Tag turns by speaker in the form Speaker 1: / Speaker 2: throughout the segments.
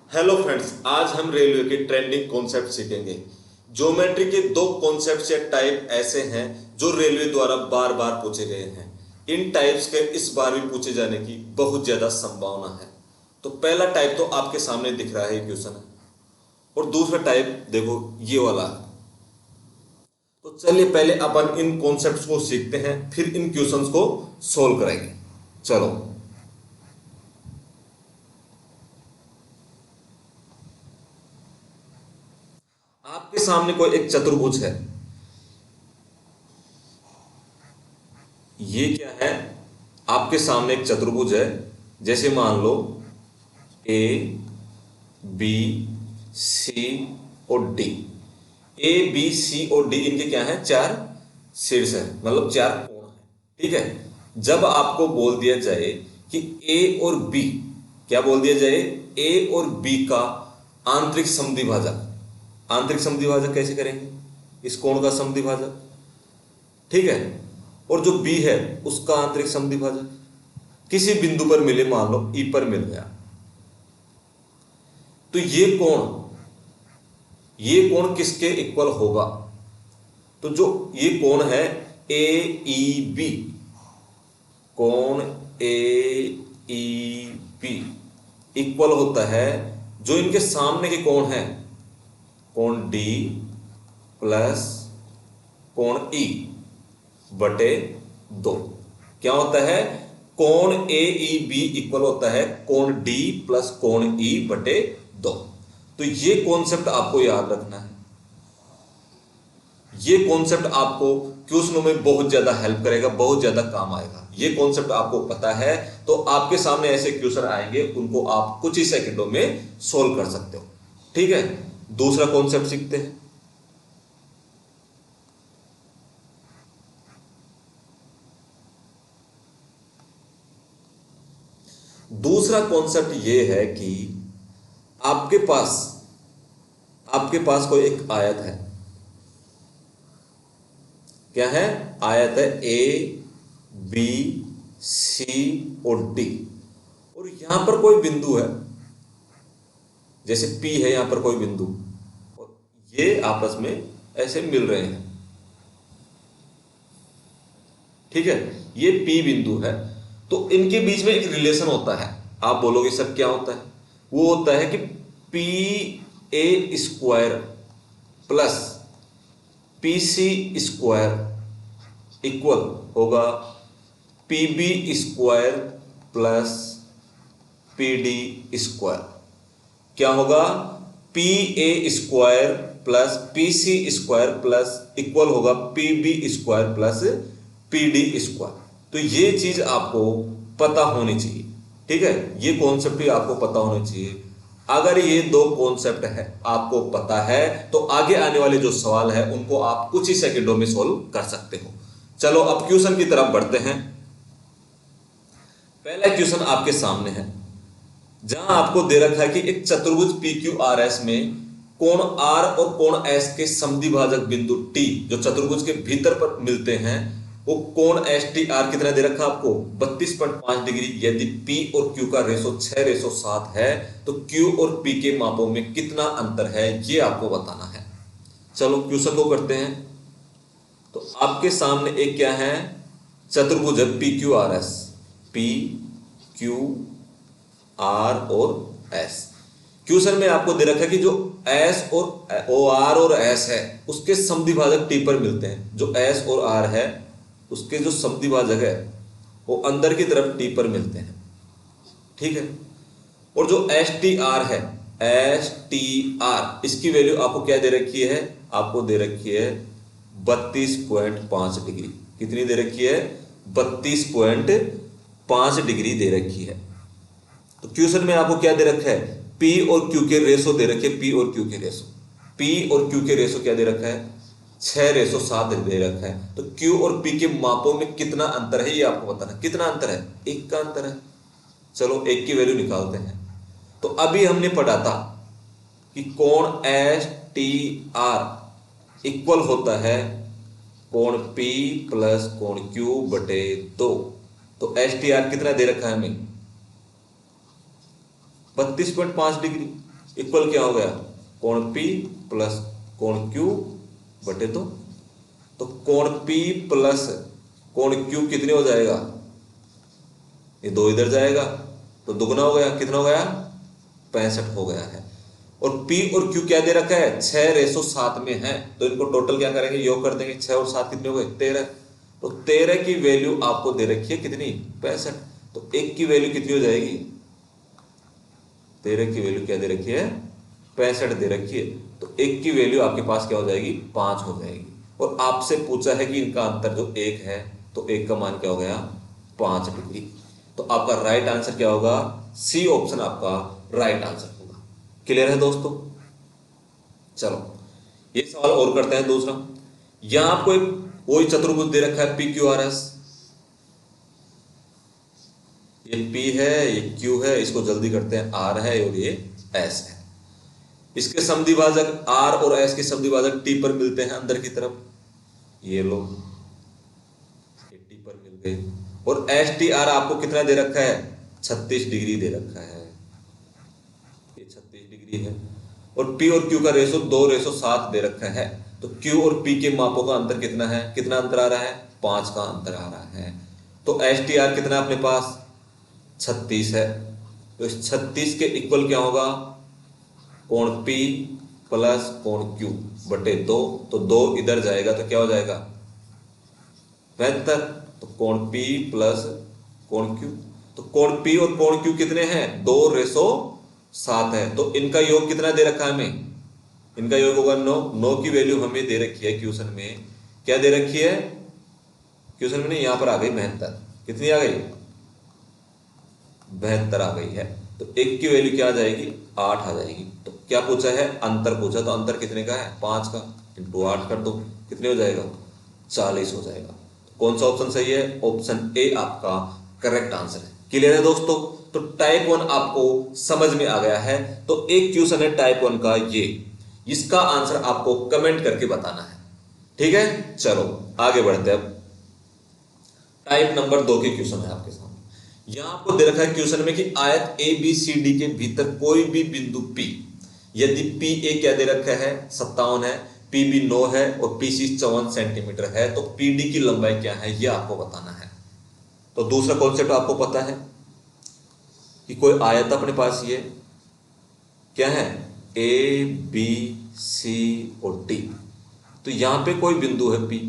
Speaker 1: Hello friends, आज हम railway के ट्रेंडिंग कॉन्सेप्ट सीखेंगे। ज्योमेट्री के दो कॉन्सेप्ट या टाइप ऐसे हैं जो रेलवे द्वारा बार बार पूछे गए हैं। इन टाइप्स के इस बार भी पूछे जाने की बहुत ज्यादा संभावना है। तो पहला टाइप तो आपके सामने दिख रहा है, क्वेश्चन है। और दूसरा टाइप देखो, ये वाला है। तो चलिए पहले अपन इन कॉन्सेप्ट्स को सीखते हैं, फिर इन क्वेश्चंस को सोल्व करेंगे। चलो, आपके सामने कोई एक चतुर्भुज है। ये क्या है? आपके सामने एक चतुर्भुज है। जैसे मान लो ए, बी, सी और डी। ए, बी, सी और डी इनके क्या है? चार शीर्ष है, मतलब चार कोण है। ठीक है। जब आपको बोल दिया जाए कि ए और बी, क्या बोल दिया जाए? ए और बी का आंतरिक समद्विभाजक। आंतरिक समद्विभाजक कैसे करेंगे? इस कोण का समद्विभाजक। ठीक है। और जो बी है उसका आंतरिक समद्विभाजक किसी बिंदु पर मिले, मान लो ई पर मिल गया, तो ये कोण किसके इक्वल होगा? तो जो ये कोण है ए ई बी, कोण ए ई बी इक्वल होता है जो इनके सामने के कोण है, कोण डी प्लस कोण ई बटे दो। क्या होता है? कोण ए ई बी इक्वल होता है कोण डी प्लस कोण ई बटे दो। तो ये कॉन्सेप्ट आपको याद रखना है। ये कॉन्सेप्ट आपको क्वेश्चनों में बहुत ज्यादा हेल्प करेगा, बहुत ज्यादा काम आएगा। ये कॉन्सेप्ट आपको पता है तो आपके सामने ऐसे क्वेश्चन आएंगे, उनको आप कुछ ही सेकंडों में सोल्व कर सकते हो। ठीक है। दूसरा कॉन्सेप्ट सीखते हैं। दूसरा कॉन्सेप्ट यह है कि आपके पास कोई एक आयत है। क्या है? आयत है ए, बी, सी और डी। और यहां पर कोई बिंदु है, जैसे पी है, यहां पर कोई बिंदु, और ये आपस में ऐसे मिल रहे हैं। ठीक है। ये पी बिंदु है, तो इनके बीच में एक रिलेशन होता है। आप बोलोगे सर क्या होता है? वो होता है कि P A square plus P C square equal होगा P B square plus P D square. क्या होगा? P A square plus P C square plus equal होगा P B square plus P D square. तो ये चीज आपको पता होनी चाहिए। ठीक है। ये कॉन्सेप्ट भी आपको पता होना चाहिए। अगर ये दो कॉन्सेप्ट है आपको पता है तो आगे आने वाले जो सवाल है उनको आप कुछ ही सेकंडों में सोल्व कर सकते हो। चलो अब क्वेश्चन की तरफ बढ़ते हैं। पहला क्वेश्चन आपके सामने है, जहां आपको दे रखा है कि एक चतुर्भुज पी क्यू आर एस में कोण आर और कोण एस के समद्विभाजक बिंदु टी जो चतुर्भुज के भीतर पर मिलते हैं, वो कोण एस टी आर कितना दे रखा आपको? 32.5 डिग्री। यदि पी और क्यू का रेशो 6:7 है तो क्यू और पी के मापों में कितना अंतर है, ये आपको बताना है। चलो क्वेश्चन को करते हैं। तो आपके सामने एक क्या है? चतुर्भुज है P Q R S. P Q R और एस। क्वेश्चन में आपको दे रखा है कि जो एस और ओ आर और एस है उसके समद्विभाजक टी पर मिलते हैं। जो एस और आर है उसके जो समद्विभाजक है वो अंदर की तरफ टी पर मिलते हैं। ठीक है। और जो एस टी आर है, एस टी आर, इसकी वैल्यू आपको क्या दे रखी है? आपको दे रखी है 32.5 डिग्री। कितनी दे रखी है? 32.5 डिग्री दे रखी है। तो क्वेश्चन में आपको क्या दे रखा है? पी और क्यू के रेशो दे रखे। पी और क्यू के रेशो, पी और क्यू के रेशो क्या दे रखा है? 6:7 दे रखा है। तो क्यू और पी के मापों में कितना अंतर है ये आपको बताना। कितना अंतर है? एक का अंतर है। चलो एक की वैल्यू निकालते हैं। तो अभी हमने पढ़ा था कि कोण एस टी आर इक्वल होता है कोण पी प्लस कोण क्यू बटे 2। तो एस टी आर कितना दे रखा है हमें? 32.5 डिग्री। इक्वल क्या हो गया, कोण P प्लस कोण Q बटे 2। तो कोण P प्लस कोण Q कितने हो जाएगा, ये 2 इधर जाएगा तो दुगना हो गया, कितना हो गया 65 हो गया है। और P और Q क्या दे रखा है, 6:7 में है, तो इनको टोटल क्या करेंगे, योग कर देंगे। 6 और 7 कितने हो गए 13। तो 13 की वैल्यू आपको दे रखी है कितनी 65। तो 1 की वैल्यू कितनी हो जाएगी, 13 की वैल्यू क्या दे रखी है 65 दे रखी है। तो 1 की वैल्यू आपके पास क्या हो जाएगी 5 हो जाएगी। और आपसे पूछा है कि इनका अंतर जो 1 है, तो 1 का मान क्या हो गया 5 डिग्री। तो आपका राइट आंसर क्या होगा, सी ऑप्शन आपका राइट आंसर होगा। क्लियर है दोस्तों। चलो ये सवाल और करते हैं दूसरा। यहां आपको एक कोई चतुर्भुज दे रखा है PQRS, ये P है, ये Q है, इसको जल्दी करते हैं, R है और ये S है। इसके समद्विभाजक R और S के समद्विभाजक T पर मिलते हैं अंदर की तरफ, ये लो ये T पर मिल गए। और STR आपको कितना दे रखा है 36 डिग्री दे रखा है, ये 36 डिग्री है। और P और Q का रेशो 2:7 दे रखा है। तो Q और P के मापों का अंतर कितना है, कितना अंतर आ रहा है 5 का अंतर आ रहा है। तो STR कितना अपने पास 36 है। तो इस 36 के इक्वल क्या होगा, कोण P प्लस कोण Q बटे 2। तो 2 इधर जाएगा तो क्या हो जाएगा 72। तो कोण P प्लस कोण Q, तो कोण P और कोण Q कितने हैं 2:7 है। तो इनका योग कितना दे रखा है हमें, इनका योग होगा 9। 9 की वैल्यू हमें दे रखी है क्वेश्चन में, क्या दे रखी है क्वेश्चन में, यहां पर आ गई 72। कितनी आ गई 72 आ गई है। तो 1 की वैल्यू क्या आ जाएगी 8 आ जाएगी। तो क्या पूछा है अंतर पूछा, तो अंतर कितने का है 5 का, इंटू 8 कर दो, कितने हो जाएगा 40 हो जाएगा। तो कौन सा ऑप्शन सही है, ऑप्शन ए आपका करेक्ट आंसर है। क्लियर है दोस्तों। तो टाइप 1 आपको समझ में आ गया है। तो एक क्वेश्चन है टाइप 1 का ये, इसका आंसर आपको कमेंट करके बताना है। ठीक है, चलो आगे बढ़ते हैं। अब टाइप नंबर 2 के क्वेश्चन है आपके सामने। यहां आपको दे रखा है क्वेश्चन में कि आयत ABCD के भीतर कोई भी बिंदु P, यदि PA क्या दे रखा है 57 है, PB 9 है और PC 54 सेंटीमीटर है, तो PD की लंबाई क्या है ये आपको बताना है। तो दूसरा कॉन्सेप्ट आपको पता है कि कोई आयत अपने पास ये क्या है ABC और D, तो यहां पे कोई बिंदु है P,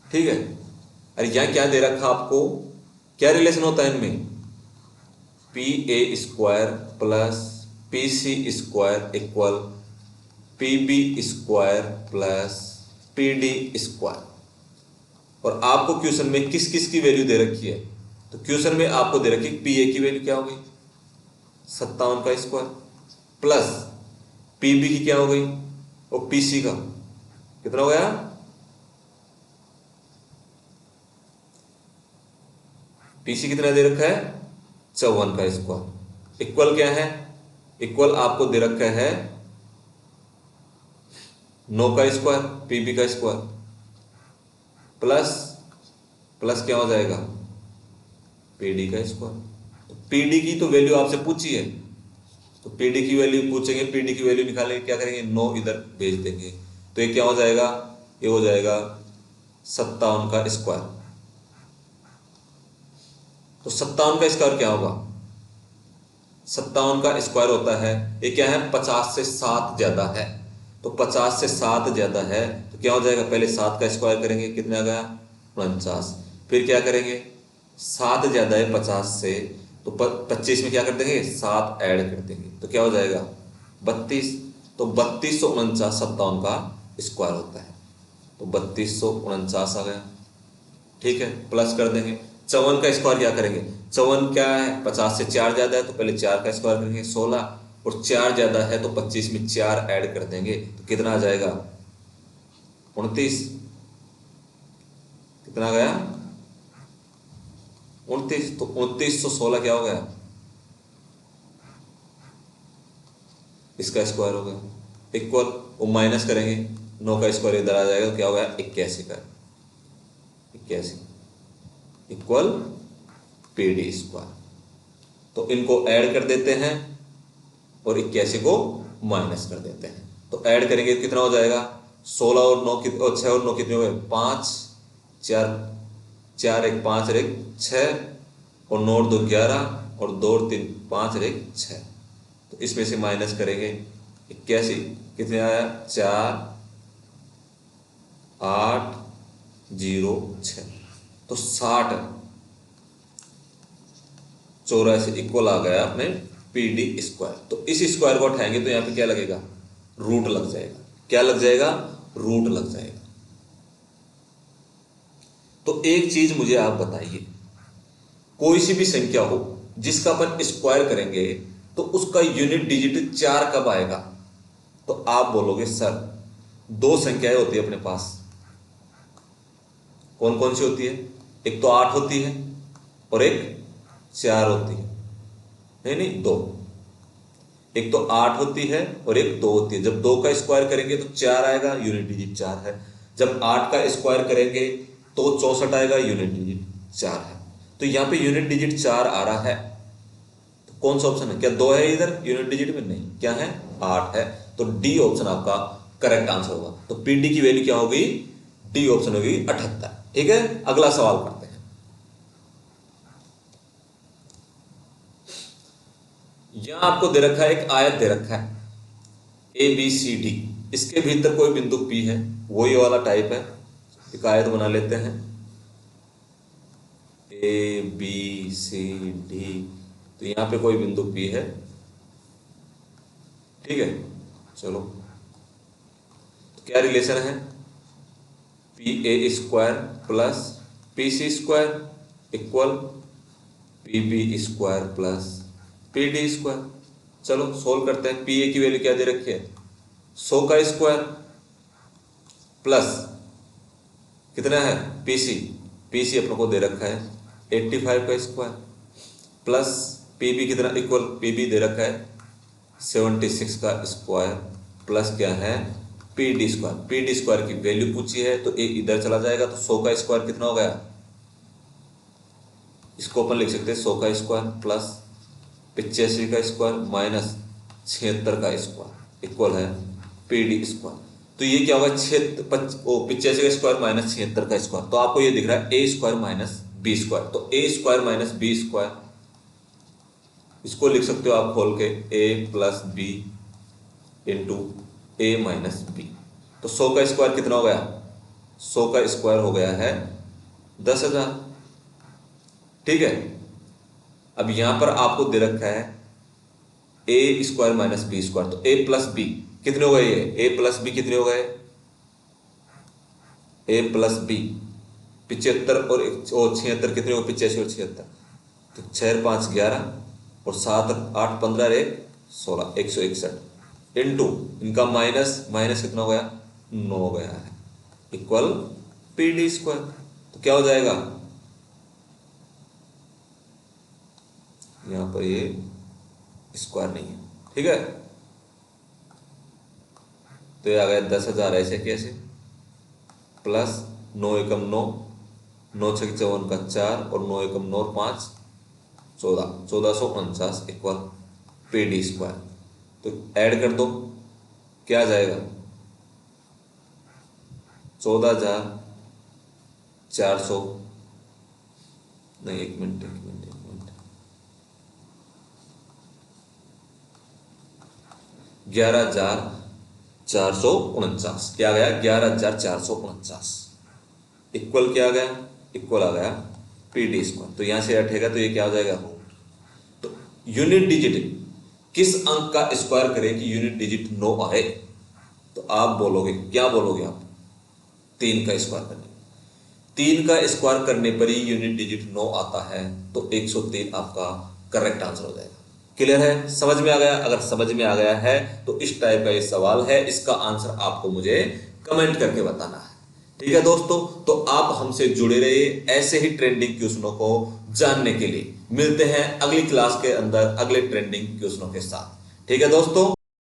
Speaker 1: ठीक है। अरे यहां क्या दे रखा आपको, क्या रिलेशन होता है इनमें, PA² plus PC² equal PB² plus PD²। और आपको क्वेश्चन में किस किस की वैल्यू दे रखी है, तो क्वेश्चन में आपको दे रखी PA की वैल्यू क्या हो गई 57 का स्क्वायर, प्लस PB की क्या हो गई और PC का कितना हो गया, PC कितना दे रखा है 54 का स्क्वायर, इक्वल क्या है, इक्वल आपको दे रखा है 9 का स्क्वायर PB का स्क्वायर, प्लस प्लस क्या हो जाएगा PD का स्क्वायर। तो PD की तो वैल्यू आपसे पूछी है, तो PD की वैल्यू पूछेंगे, PD की वैल्यू निकालेंगे, क्या करेंगे 9 इधर भेज देंगे। तो ये क्या हो जाएगा, ये हो जाएगा 57 का स्क्वायर। तो 57 का स्क्वायर क्या होगा, 57 का स्क्वायर होता है, ये क्या है 50 से 7 ज्यादा है। तो 50 से 7 ज्यादा है तो क्या हो जाएगा, पहले 7 का स्क्वायर करेंगे, कितना आ गया 49। फिर क्या करेंगे 7 ज्यादा है 50 से, तो 25 में क्या कर देंगे 7 ऐड कर देंगे, तो क्या हो जाएगा 32। तो 3249 57 का स्क्वायर होता है, तो 3249 आ गया, ठीक है। प्लस कर देंगे 54 का स्क्वायर क्या करेंगे, 54 क्या है 50 से 4 ज्यादा है, तो पहले 4 का स्क्वायर करेंगे 16, और 4 ज्यादा है तो 25 में 4 ऐड कर देंगे, तो कितना आ जाएगा 29। कितना आ गया 29। तो 2916 क्या हो गया, इसका स्क्वायर हो गया, इक्वल वो माइनस करेंगे 9 का स्क्वायर इधर आ जाएगा, तो क्या हो गया 81 का 81 इक्वल PD स्क्वायर। तो इनको ऐड कर देते हैं और 81 को माइनस कर देते हैं। तो ऐड करेंगे कितना हो जाएगा, 16 और 9 और 6 और 9 कितने हो गए, 5, 4 4 1 5 और 1 6 और 9 और 2 11 और 2 और 3 5 और 1 6। तो इसमें से माइनस करेंगे 81 कितने आया, 4 8 0 6। तो 60 84 इक्वल आ गया अपने PD स्क्वायर। तो इस स्क्वायर को उठाएंगे तो यहां पे क्या लगेगा, रूट लग जाएगा। क्या लग जाएगा, रूट लग जाएगा। तो एक चीज मुझे आप बताइए, कोई सी भी संख्या हो जिसका अपन स्क्वायर करेंगे तो उसका यूनिट डिजिट 4 कब आएगा। तो आप बोलोगे सर दो संख्याएं होती है अपने पास, कौन कौन सी होती है, एक तो 8 होती है और एक 4 होती है। नहीं, दो, एक तो 8 होती है और एक 2 होती है। जब 2 का स्क्वायर करेंगे तो 4 आएगा, यूनिट डिजिट 4 है। जब 8 का स्क्वायर करेंगे तो 64 आएगा, यूनिट डिजिट 4 है। तो यहां पे यूनिट डिजिट 4 आ रहा है, तो कौन सा ऑप्शन है, क्या 2 है इधर यूनिट डिजिट में, नहीं, क्या है 8 है। तो डी ऑप्शन आपका करेक्ट आंसर होगा। तो पीडी की वैल्यू क्या होगी, डी ऑप्शन होगी 78। ठीक है, अगला सवाल करते हैं। यहां आपको दे रखा है, एक आयत दे रखा है ABCD, इसके भीतर कोई बिंदु P है, वही वाला टाइप है। एक आयत बना लेते हैं ABCD। तो यहां पे कोई बिंदु P है, ठीक है। चलो, तो क्या रिलेशन है, PA square plus PC square equal PB square plus PD square. चलो सोल्व करते हैं। PA की वैल्यू क्या दे रखी है, 100 का स्क्वायर प्लस कितना है PC अपने को दे रखा है 85 का स्क्वायर प्लस PB कितना इक्वल, PB दे रखा है 76 का स्क्वायर प्लस क्या है PD स्क्वायर। PD स्क्वायर की वैल्यू पूछी है तो एक इधर चला जाएगा, तो 100 का स्क्वायर कितना हो गया, इसको अपन लिख सकते हैं 100 का स्क्वायर प्लस 85 का स्क्वायर माइनस 76 का स्क्वायर इक्वल है PD स्क्वायर। तो ये क्या होगा, 85 का स्क्वायर माइनस 76 का स्क्वायर। तो आपको ये दिख रहा है A square minus B square. तो A square minus B square, इसको लिख सकते हो आप खोल के A plus B into A minus B। तो 100 का स्क्वायर कितना हो गया, 100 का स्क्वायर हो गया है 10,000। ठीक है, अब यहां पर आपको दे रखा है A square minus B square. तो A प्लस B कितने हो गए, ये A प्लस B कितने हो गए, A प्लस B 75 और 76 कितने हो गए, 85 और 76। तो 6 5 11 और 7 8 15 1 16 161 इंटू इनका माइनस माइनस कितना हो गया, 9 हो गया है इक्वल PD स्क्वायर। तो क्या हो जाएगा, यहां पर ये स्क्वायर नहीं है, ठीक है। तो ये आ गया 10,000 ऐसे कैसे, प्लस 9 एकम 9, 9 6 54 का 4 और 9 एकम 9 और 5 14, 1449 इक्वल PD स्क्वायर। तो ऐड कर दो, क्या आ जाएगा 14,400 नहीं, एक मिनट 11,449, क्या गया 11,449 इक्वल क्या आ गया, इक्वल आ गया PD स्क्वायर। तो यहां से हटेगा तो ये क्या हो जाएगा रूट। तो यूनिट डिजिट किस अंक का स्क्वायर करे कि यूनिट डिजिट 9 आए, तो आप बोलोगे, क्या बोलोगे आप, 3 का स्क्वायर करने, 3 का स्क्वायर करने पर ही यूनिट डिजिट 9 आता है। तो 103 आपका करेक्ट आंसर हो जाएगा। क्लियर है, समझ में आ गया। अगर समझ में आ गया है तो इस टाइप का ये सवाल है, इसका आंसर आपको मुझे कमेंट करके बताना है। ठीक है दोस्तों, तो आप हमसे जुड़े रहिए ऐसे ही ट्रेंडिंग क्वेश्चनों को जानने के लिए। मिलते हैं अगली क्लास के अंदर अगले ट्रेंडिंग क्वेश्चनों के साथ। ठीक है दोस्तों।